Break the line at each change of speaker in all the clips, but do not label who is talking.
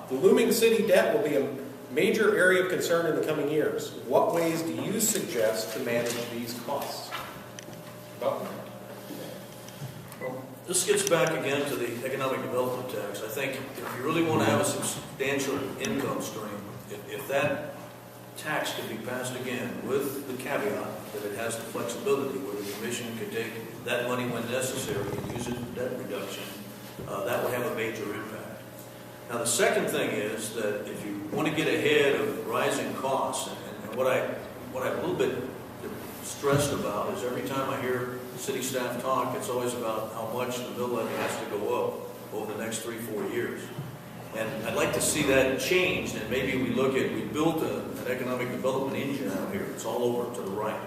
The looming city debt will be a major area of concern in the coming years. What ways do you suggest to manage these costs? Well,
this gets back again to the economic development tax. I think if you really want to have a substantial income stream, if that tax can be passed again with the caveat that it has the flexibility where the commission can take that money when necessary and use it for debt reduction, that would have a major impact. Now the second thing is that if you want to get ahead of rising costs, and what I'm a little bit stressed about is every time I hear city staff talk, it's always about how much the mill levy has to go up over the next 3-4 years. And I'd like to see that changed, and maybe we built an economic development engine out here. It's all over to the right.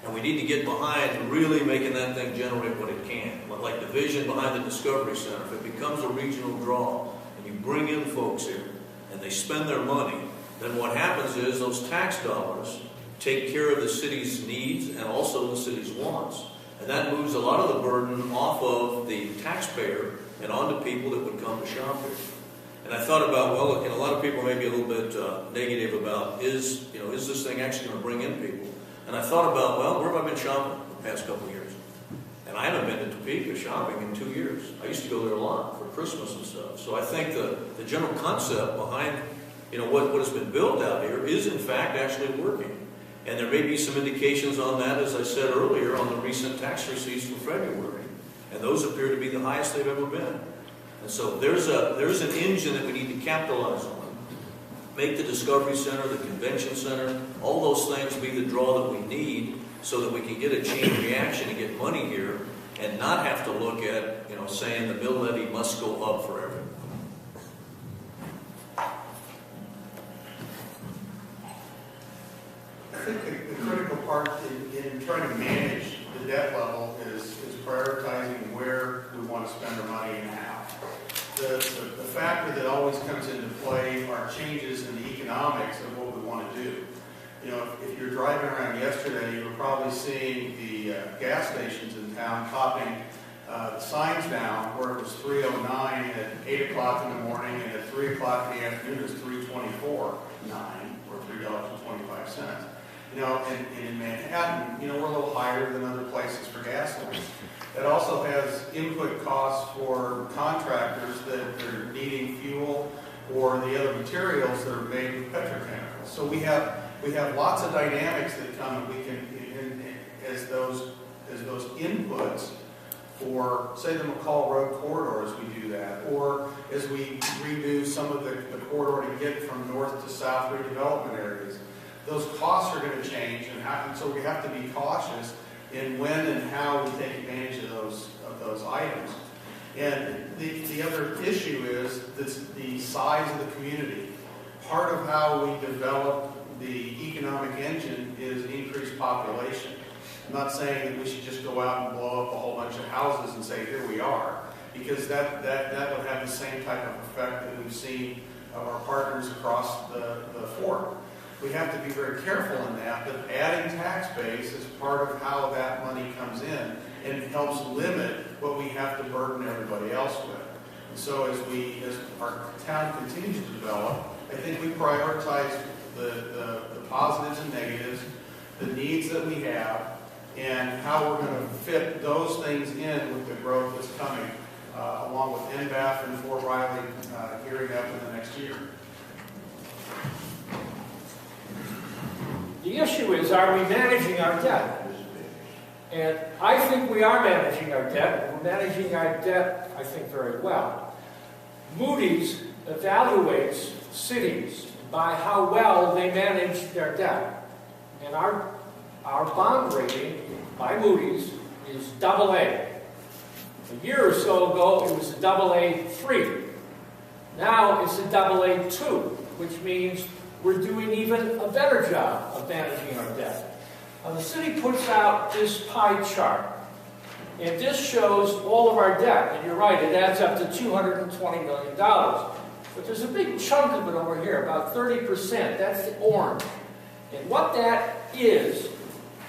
And we need to get behind really making that thing generate what it can. Like the vision behind the Discovery Center. If it becomes a regional draw, and you bring in folks here, and they spend their money, then what happens is those tax dollars take care of the city's needs and also the city's wants. And that moves a lot of the burden off of the taxpayer and onto people that would come to shop here. And I thought about, well, a lot of people may be a little bit negative about, is this thing actually going to bring in people? And I thought about, well, where have I been shopping the past couple of years? And I haven't been to Topeka shopping in 2 years. I used to go there a lot for Christmas and stuff. So I think the general concept behind, what has been built out here is in fact actually working. And there may be some indications on that, as I said earlier, on the recent tax receipts for February. And those appear to be the highest they've ever been. And so there's an engine that we need to capitalize on. Make the Discovery Center, the Convention Center, all those things be the draw that we need so that we can get a chain reaction and get money here and not have to look at, saying the mill levy must go up forever.
I think the critical part in trying to manage the debt level is prioritizing where we want to spend our money and how. The factor that always comes into play are changes in the economics of what we want to do. If you're driving around yesterday, you were probably seeing the gas stations in town popping the signs down where it was 3:09 at 8 o'clock in the morning, and at 3 o'clock in the afternoon it was 3:24.9 or $3.25. And in Manhattan, we're a little higher than other places for gasoline. It also has input costs for contractors that are needing fuel or the other materials that are made with petrochemicals. So we have lots of dynamics that come, and we can, as those inputs for, say, the McCall Road corridor as we do that, or as we redo some of the corridor to get from north to south redevelopment areas. Those costs are going to change, and so we have to be cautious in when and how we take advantage of those items. And the other issue is the size of the community. Part of how we develop the economic engine is increased population. I'm not saying that we should just go out and blow up a whole bunch of houses and say, here we are, because that would have the same type of effect that we've seen of our partners across the fork. We have to be very careful in that, but adding tax base is part of how that money comes in, and it helps limit what we have to burden everybody else with. And so as our town continues to develop, I think we prioritize the positives and negatives, the needs that we have, and how we're going to fit those things in with the growth that's coming, along with NBAF and Fort Riley gearing up in the next year.
The issue is, are we managing our debt? And I think we are managing our debt. We're managing our debt, I think, very well. Moody's evaluates cities by how well they manage their debt. And our bond rating by Moody's is AA. A year or so ago, it was a AA3. Now it's a AA2, which means we're doing even a better job of managing our debt. Now, the city puts out this pie chart, and this shows all of our debt. And you're right, it adds up to $220 million. But there's a big chunk of it over here, about 30%. That's the orange. And what that is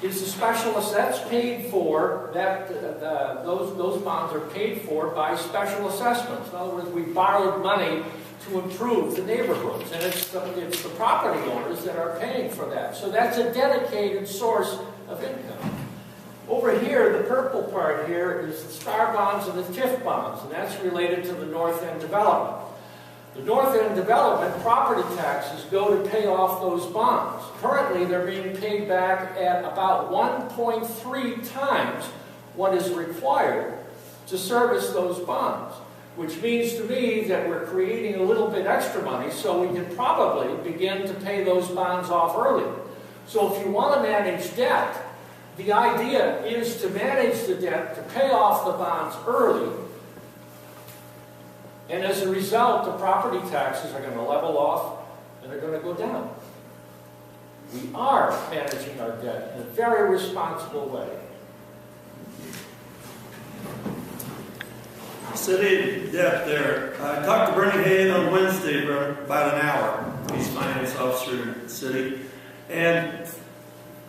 the special, that's paid for, those bonds are paid for by special assessments. In other words, we borrowed money to improve the neighborhoods, and it's the property owners that are paying for that. So that's a dedicated source of income. Over here, the purple part here is the STAR bonds and the TIF bonds, and that's related to the North End development. The North End development property taxes go to pay off those bonds. Currently, they're being paid back at about 1.3 times what is required to service those bonds, which means to me that we're creating a little bit extra money so we can probably begin to pay those bonds off early. So if you want to manage debt, the idea is to manage the debt, to pay off the bonds early, and as a result, the property taxes are going to level off and they're going to go down. We are managing our debt in a very responsible way.
City debt there. I talked to Bernie Hayden on Wednesday for about an hour. He's finance officer in the city. And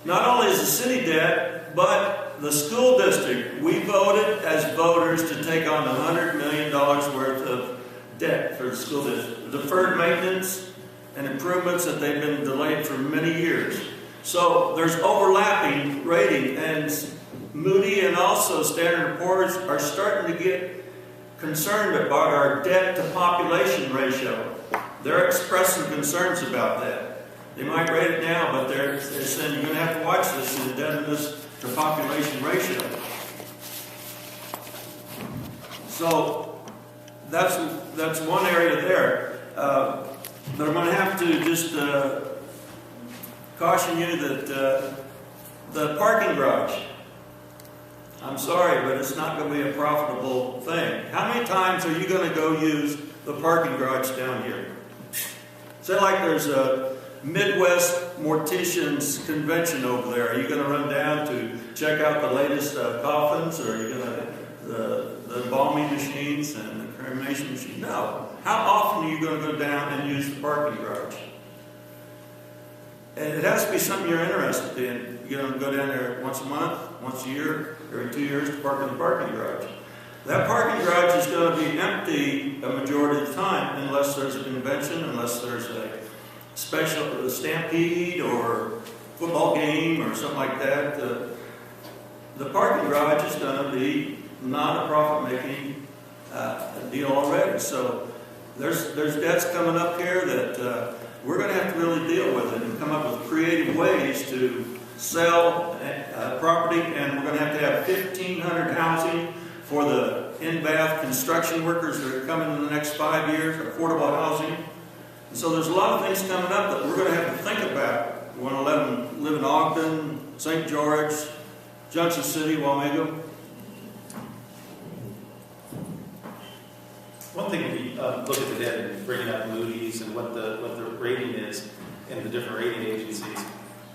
not only is the city debt, but the school district, we voted as voters to take on $100 million worth of debt for the school district. Deferred maintenance and improvements that they've been delayed for many years. So there's overlapping rating, and Moody and also Standard & Poor's are starting to get concerned about our debt to population ratio. They're expressing concerns about that. They might rate it now, but they're saying you're going to have to watch this in the indebtedness to population ratio. So that's one area there. But I'm going to have to just caution you that the parking garage, I'm sorry, but it's not going to be a profitable thing. How many times are you going to go use the parking garage down here? Say like there's a Midwest Morticians convention over there. Are you going to run down to check out the latest coffins, or are you going to the embalming machines and the cremation machine? No. How often are you going to go down and use the parking garage? And it has to be something you're interested in. You're going to go down there once a month, once a year, every 2 years to park in the parking garage. That parking garage is going to be empty a majority of the time unless there's a convention, unless there's a special stampede or football game or something like that. The parking garage is going to be not a profit-making deal already. So there's debts coming up here that we're going to have to really deal with it and come up with creative ways to sell property, and we're going to have 1,500 housing for the in-bath construction workers that are coming in the next 5 years, affordable housing. And so there's a lot of things coming up that we're going to have to think about. We want to let them live in Ogden, St. George, Junction City, Wamego.
One thing, we look at the debt and bringing up Moody's and what the rating is in the different rating agencies.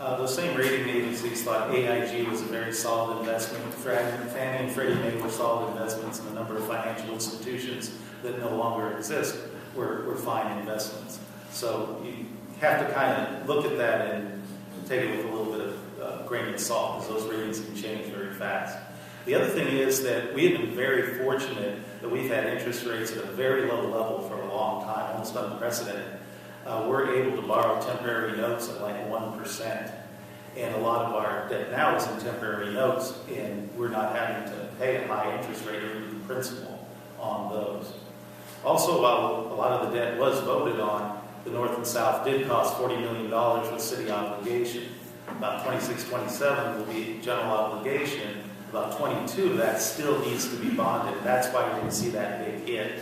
Those same rating agencies thought AIG was a very solid investment. Fannie and Freddie Mae were solid investments, and a number of financial institutions that no longer exist were fine investments. So you have to kind of look at that and take it with a little bit of grain of salt, because those ratings can change very fast. The other thing is that we have been very fortunate that we've had interest rates at a very low level for a long time, almost unprecedented. We're able to borrow temporary notes at like 1%. And a lot of our debt now is in temporary notes, and we're not having to pay a high interest rate or even principal on those. Also, while a lot of the debt was voted on, the North and South did cost $40 million with city obligation. About 26, 27 will be general obligation. About 22 of that still needs to be bonded. That's why you're going to see that big hit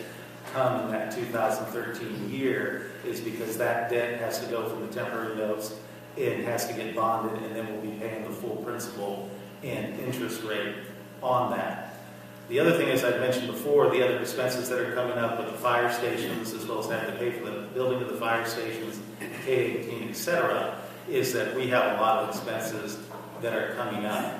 come in that 2013 year, is because that debt has to go from the temporary notes, it has to get bonded, and then we'll be paying the full principal and interest rate on that. The other thing, as I mentioned before, the other expenses that are coming up with the fire stations, as well as having to pay for the building of the fire stations, K-18, etc., is that we have a lot of expenses that are coming up.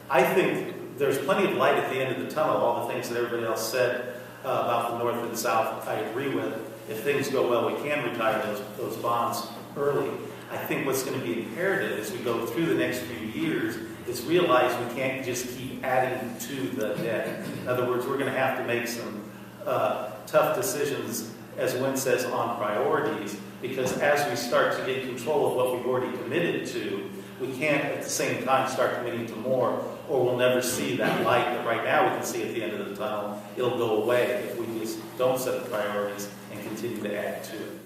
I think there's plenty of light at the end of the tunnel. All the things that everybody else said about the North and South, I agree with. If things go well, we can retire those bonds early. I think what's going to be imperative as we go through the next few years is realize we can't just keep adding to the debt. In other words, we're going to have to make some tough decisions as Wynn says, on priorities, because as we start to get control of what we've already committed to, we can't at the same time start committing to more, or we'll never see that light that right now we can see at the end of the tunnel. It'll go away if we just don't set the priorities and continue to add to it.